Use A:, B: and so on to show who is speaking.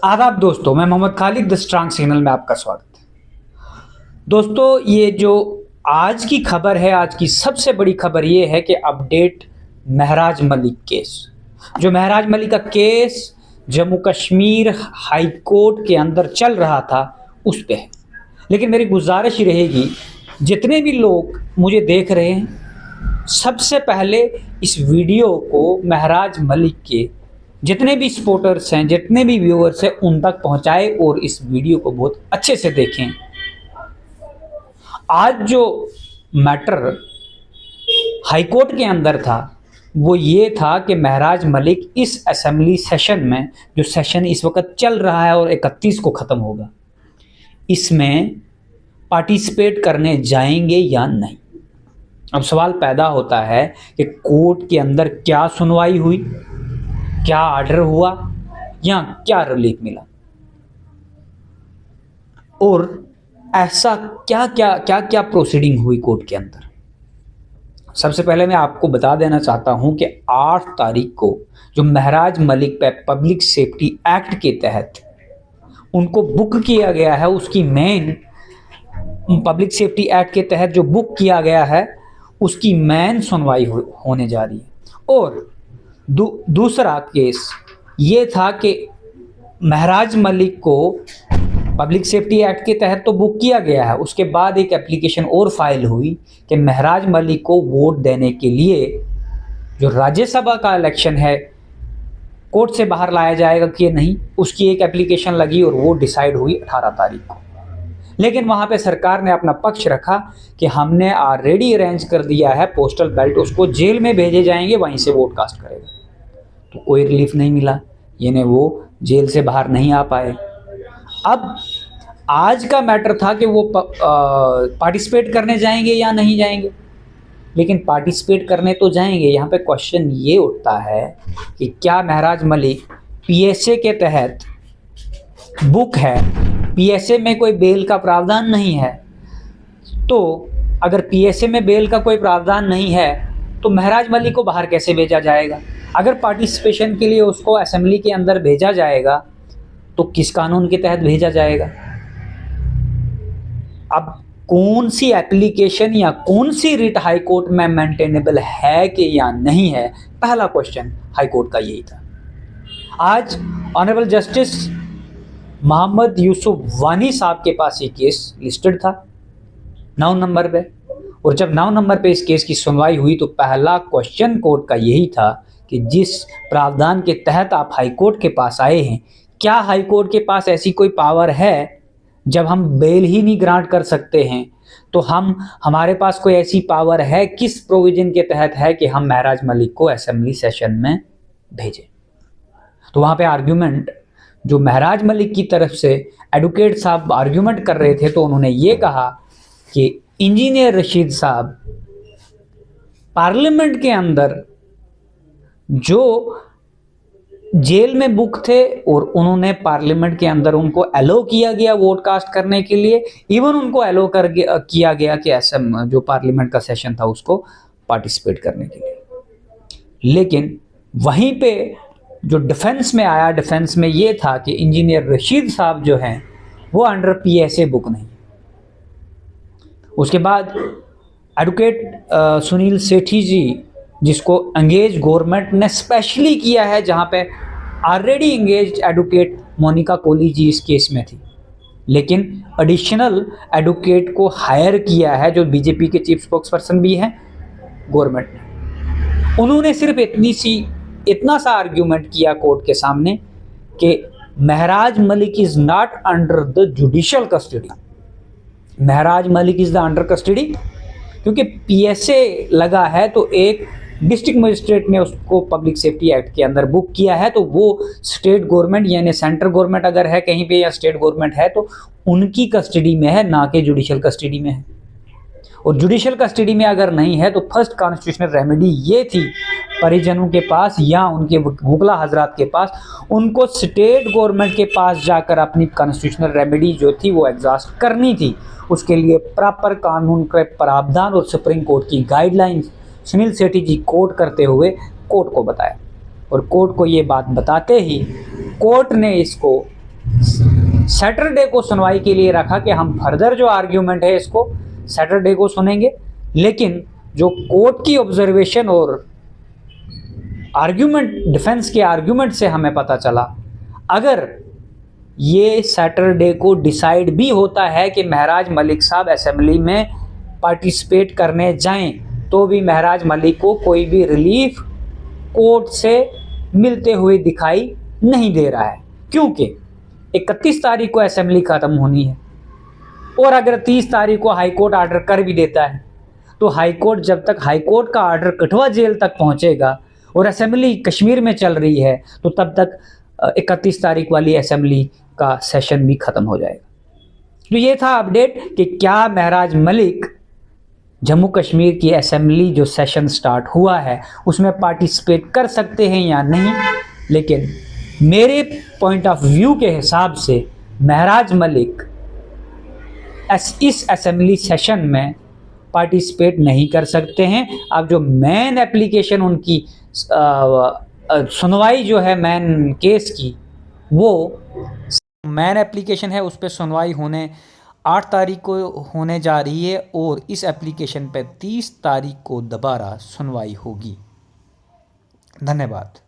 A: आदाब दोस्तों, मैं Mohammad Khalid The Strong Signal में आपका स्वागत है। दोस्तों, ये जो आज की खबर है, आज की सबसे बड़ी खबर ये है कि अपडेट महराज मलिक केस। जो महराज मलिक का case Jammu Kashmir high court के अंदर चल रहा था उस पे है। लेकिन मेरी गुजारिश ही रहेगी, जितने भी लोग मुझे देख रहे हैं, सबसे पहले इस वीडियो को महराज मलिक के जितने भी सपोर्टर्स हैं, जितने भी व्यूअर्स हैं, उन तक पहुंचाए और इस वीडियो को बहुत अच्छे से देखें। आज जो मैटर हाईकोर्ट के अंदर था वो ये था कि महराज मलिक इस असेंबली सेशन में, जो सेशन इस वक्त चल रहा है और 31 को ख़त्म होगा, इसमें पार्टिसिपेट करने जाएंगे या नहीं। अब सवाल पैदा होता है कि कोर्ट के अंदर क्या सुनवाई हुई, क्या ऑर्डर हुआ या क्या रिलीफ मिला, और ऐसा क्या क्या क्या क्या प्रोसीडिंग हुई कोर्ट के अंदर। सबसे पहले मैं आपको बता देना चाहता हूं कि 8 तारीख को जो महराज मलिक पे पब्लिक सेफ्टी एक्ट के तहत उनको बुक किया गया है, उसकी मेन पब्लिक सेफ्टी एक्ट के तहत जो बुक किया गया है उसकी मेन सुनवाई होने जा रही है। और दूसरा केस ये था कि महराज मलिक को पब्लिक सेफ्टी एक्ट के तहत तो बुक किया गया है, उसके बाद एक एप्लीकेशन और फाइल हुई कि महराज मलिक को वोट देने के लिए जो राज्यसभा का इलेक्शन है कोर्ट से बाहर लाया जाएगा कि नहीं, उसकी एक एप्लीकेशन लगी और वो डिसाइड हुई 18 तारीख को। लेकिन वहाँ पे सरकार ने अपना पक्ष रखा कि हमने ऑलरेडी अरेंज कर दिया है पोस्टल बैलेट, उसको जेल में भेजे जाएंगे, वहीं से वोट कास्ट करेगा। तो कोई रिलीफ नहीं मिला, यानी वो जेल से बाहर नहीं आ पाए। अब आज का मैटर था कि वो पार्टिसिपेट करने जाएंगे या नहीं जाएंगे, लेकिन पार्टिसिपेट करने तो जाएंगे। यहाँ पे क्वेश्चन ये उठता है कि क्या महराज मलिक पीएसए के तहत बुक है, पीएसए में कोई बेल का प्रावधान नहीं है, तो अगर पीएसए में बेल का कोई प्रावधान नहीं है तो महराज मलिक को बाहर कैसे भेजा जाएगा? अगर पार्टिसिपेशन के लिए उसको असेंबली के अंदर भेजा जाएगा तो किस कानून के तहत भेजा जाएगा? अब कौन सी एप्लीकेशन या कौन सी रिट हाई कोर्ट में मेंटेनेबल है कि या नहीं है, पहला क्वेश्चन हाई कोर्ट का यही था। आज ऑनरेबल जस्टिस मोहम्मद यूसुफ वानी साहब के पास ये केस लिस्टेड था 9 नंबर पे, और जब 9 नंबर पे इस केस की सुनवाई हुई तो पहला क्वेश्चन कोर्ट का यही था कि जिस प्रावधान के तहत आप हाई कोर्ट के पास आए हैं, क्या हाई कोर्ट के पास ऐसी कोई पावर है? जब हम बेल ही नहीं ग्रांट कर सकते हैं तो हमारे पास कोई ऐसी पावर है, किस प्रोविजन के तहत है कि हम महराज मलिक को असेंबली सेशन में भेजें? तो वहाँ पे आर्ग्यूमेंट जो महराज मलिक की तरफ से एडवोकेट साहब आर्ग्यूमेंट कर रहे थे, तो उन्होंने ये कहा कि इंजीनियर रशीद साहब पार्लियामेंट के अंदर जो जेल में बुक थे और उन्होंने पार्लियामेंट के अंदर उनको अलो किया गया वोट कास्ट करने के लिए, इवन उनको अलो किया गया कि ऐसा जो पार्लियामेंट का सेशन था उसको पार्टिसिपेट करने के लिए। लेकिन वहीं पे जो डिफेंस में आया, डिफेंस में ये था कि इंजीनियर रशीद साहब जो हैं वो अंडर पीएसए बुक नहीं। उसके बाद एडवोकेट सुनील सेठी जी, जिसको एंगेज गवर्नमेंट ने स्पेशली किया है, जहां पे already engage advocate Monika Kohli ji इस केस में थी, लेकिन एडिशनल एडवोकेट को हायर किया है जो बीजेपी के चीफ स्पोक्स पर्सन भी हैं गवर्नमेंट ने। उन्होंने सिर्फ इतना सा आर्ग्यूमेंट किया कोर्ट के सामने कि Mehraj Malik is not under the judicial custody. Mehraj Malik is the under custody क्योंकि पीएसए लगा है, तो एक डिस्ट्रिक्ट मजिस्ट्रेट ने उसको पब्लिक सेफ्टी एक्ट के अंदर बुक किया है, तो वो स्टेट गवर्नमेंट यानी सेंट्रल गवर्नमेंट अगर है कहीं पे या स्टेट गवर्नमेंट है तो उनकी कस्टडी में है, ना कि जुडिशियल कस्टडी में है। और जुडिशियल कस्टडी में अगर नहीं है तो फर्स्ट कॉन्स्टिट्यूशनल रेमेडी ये थी परिजनों के पास या उनके वकला हजरात के पास, उनको स्टेट गवर्नमेंट के पास जाकर अपनी कॉन्स्टिट्यूशनल रेमेडी जो थी वो एग्जॉस्ट करनी थी। उसके लिए प्रॉपर कानून के प्रावधान और सुप्रीम कोर्ट की गाइडलाइंस सुनील सेठी जी कोट करते हुए कोर्ट को बताया, और कोर्ट को ये बात बताते ही कोर्ट ने इसको सैटरडे को सुनवाई के लिए रखा कि हम फर्दर जो आर्ग्यूमेंट है इसको सैटरडे को सुनेंगे, लेकिन जो कोर्ट की ऑब्जर्वेशन और आर्ग्यूमेंट, डिफेंस के आर्ग्यूमेंट से हमें पता चला, अगर ये सैटरडे को डिसाइड भी होता है कि महराज मलिक साहब असेंबली में पार्टिसिपेट करने जाएं, तो भी महराज मलिक को कोई भी रिलीफ कोर्ट से मिलते हुए दिखाई नहीं दे रहा है, क्योंकि 31 तारीख को असेंबली ख़त्म होनी है और अगर 30 तारीख को हाई कोर्ट ऑर्डर कर भी देता है तो हाई कोर्ट, जब तक हाई कोर्ट का ऑर्डर कठुआ जेल तक पहुंचेगा और असेंबली कश्मीर में चल रही है, तो तब तक 31 तारीख वाली असेंबली का सेशन भी ख़त्म हो जाएगा। तो ये था अपडेट कि क्या महराज मलिक जम्मू कश्मीर की असेंबली जो सेशन स्टार्ट हुआ है उसमें पार्टिसिपेट कर सकते हैं या नहीं। लेकिन मेरे पॉइंट ऑफ व्यू के हिसाब से महराज मलिक इस असेंबली सेशन में पार्टिसिपेट नहीं कर सकते हैं। अब जो मेन एप्लीकेशन उनकी सुनवाई जो है मेन केस की, वो मेन एप्लीकेशन है, उस पर सुनवाई होने 8 तारीख को होने जा रही है और इस एप्लीकेशन पे 30 तारीख को दोबारा सुनवाई होगी। धन्यवाद।